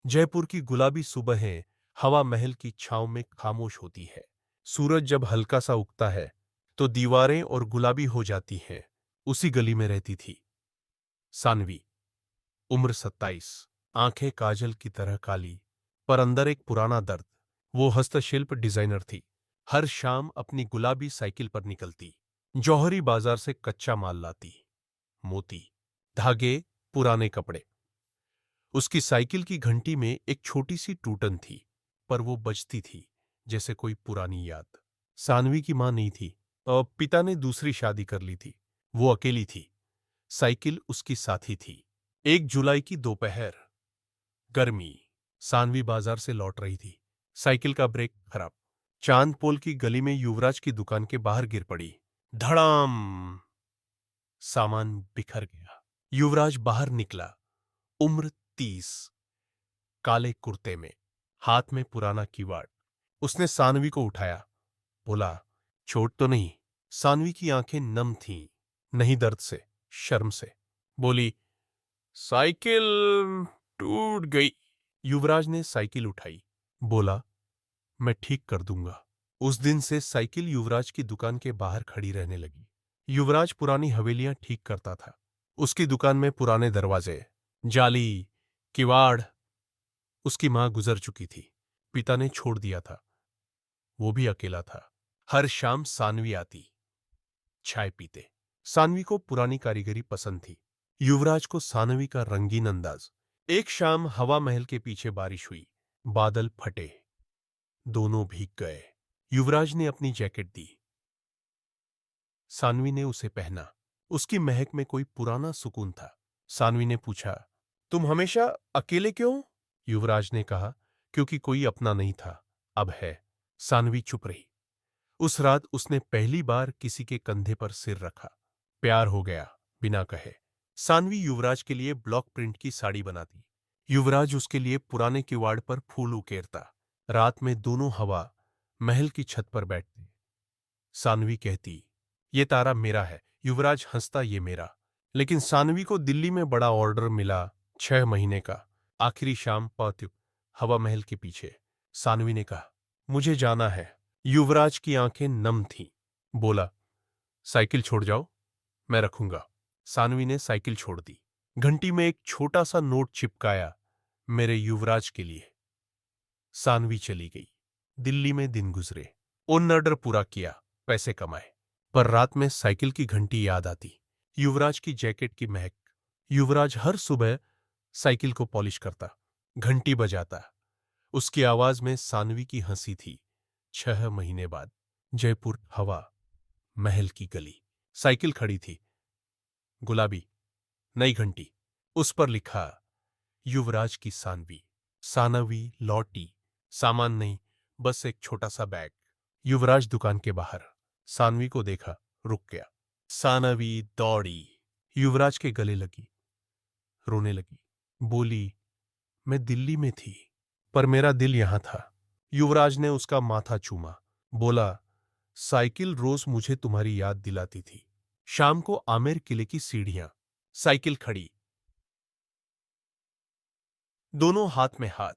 जयपुर की गुलाबी सुबहें हवा महल की छांव में खामोश होती है। सूरज जब हल्का सा उगता है तो दीवारें और गुलाबी हो जाती हैं। उसी गली में रहती थी सानवी। उम्र 27, आंखें काजल की तरह काली, पर अंदर एक पुराना दर्द। वो हस्तशिल्प डिजाइनर थी। हर शाम अपनी गुलाबी साइकिल पर निकलती, जौहरी बाजार से कच्चा माल लाती, मोती, धागे, पुराने कपड़े। उसकी साइकिल की घंटी में एक छोटी सी टूटन थी, पर वो बजती थी जैसे कोई पुरानी याद। सानवी की मां नहीं थी और पिता ने दूसरी शादी कर ली थी। वो अकेली थी। साइकिल उसकी साथी थी। 1 जुलाई की दोपहर, गर्मी। सानवी बाजार से लौट रही थी। साइकिल का ब्रेक खराब। चांदपोल की गली में युवराज की दुकान के बाहर गिर पड़ी। धड़ाम। सामान बिखर गया। युवराज बाहर निकला। उम्र 30, काले कुर्ते में, हाथ में पुराना किवाड़। उसने सानवी को उठाया, बोला, चोट तो नहीं? सानवी की आंखें नम थीं, नहीं दर्द से, शर्म से। बोली, साइकिल टूट गई। युवराज ने साइकिल उठाई, बोला, मैं ठीक कर दूंगा। उस दिन से साइकिल युवराज की दुकान के बाहर खड़ी रहने लगी। युवराज पुरानी हवेलियां ठीक करता था। उसकी दुकान में पुराने दरवाजे, जाली, किवाड़। उसकी मां गुजर चुकी थी। पिता ने छोड़ दिया था। वो भी अकेला था। हर शाम सानवी आती, चाय पीते। सानवी को पुरानी कारीगरी पसंद थी, युवराज को सानवी का रंगीन अंदाज। एक शाम हवा महल के पीछे बारिश हुई। बादल फटे, दोनों भीग गए। युवराज ने अपनी जैकेट दी। सानवी ने उसे पहना। उसकी महक में कोई पुराना सुकून था। सानवी ने पूछा, तुम हमेशा अकेले क्यों? युवराज ने कहा, क्योंकि कोई अपना नहीं था, अब है। सानवी चुप रही। उस रात उसने पहली बार किसी के कंधे पर सिर रखा। प्यार हो गया, बिना कहे। सानवी युवराज के लिए ब्लॉक प्रिंट की साड़ी बनाती। युवराज उसके लिए पुराने किवाड़ पर फूल उकेरता। रात में दोनों हवा महल की छत पर बैठते। सानवी कहती, ये तारा मेरा है। युवराज हंसता, ये मेरा। लेकिन सानवी को दिल्ली में बड़ा ऑर्डर मिला, 6 महीने का। आखिरी शाम पात्यु, हवा महल के पीछे। सानवी ने कहा, मुझे जाना है। युवराज की आंखें नम थीं। बोला, साइकिल छोड़ जाओ, मैं रखूंगा। सानवी ने साइकिल छोड़ दी। घंटी में एक छोटा सा नोट चिपकाया, मेरे युवराज के लिए। सानवी चली गई। दिल्ली में दिन गुजरे। उन ऑर्डर पूरा किया, पैसे कमाए। पर रात में साइकिल की घंटी याद आती, युवराज की जैकेट की महक। युवराज हर सुबह साइकिल को पॉलिश करता, घंटी बजाता। उसकी आवाज में सानवी की हंसी थी। 6 महीने बाद, जयपुर, हवा महल की गली। साइकिल खड़ी थी, गुलाबी, नई घंटी। उस पर लिखा, युवराज की सानवी। सानवी लौटी। सामान नहीं, बस एक छोटा सा बैग। युवराज दुकान के बाहर। सानवी को देखा, रुक गया। सानवी दौड़ी, युवराज के गले लगी, रोने लगी। बोली, मैं दिल्ली में थी, पर मेरा दिल यहां था। युवराज ने उसका माथा चूमा। बोला, साइकिल रोज मुझे तुम्हारी याद दिलाती थी। शाम को आमेर किले की सीढ़ियां, साइकिल खड़ी, दोनों हाथ में हाथ।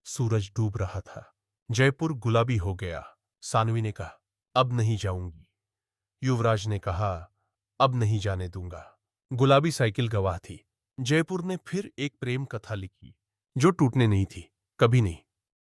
सूरज डूब रहा था। जयपुर गुलाबी हो गया। सानवी ने कहा, अब नहीं जाऊंगी। युवराज ने कहा, अब नहीं जाने दूंगा। गुलाबी साइकिल गवाह थी। जयपुर ने फिर एक प्रेम कथा लिखी, जो टूटने नहीं थी, कभी नहीं।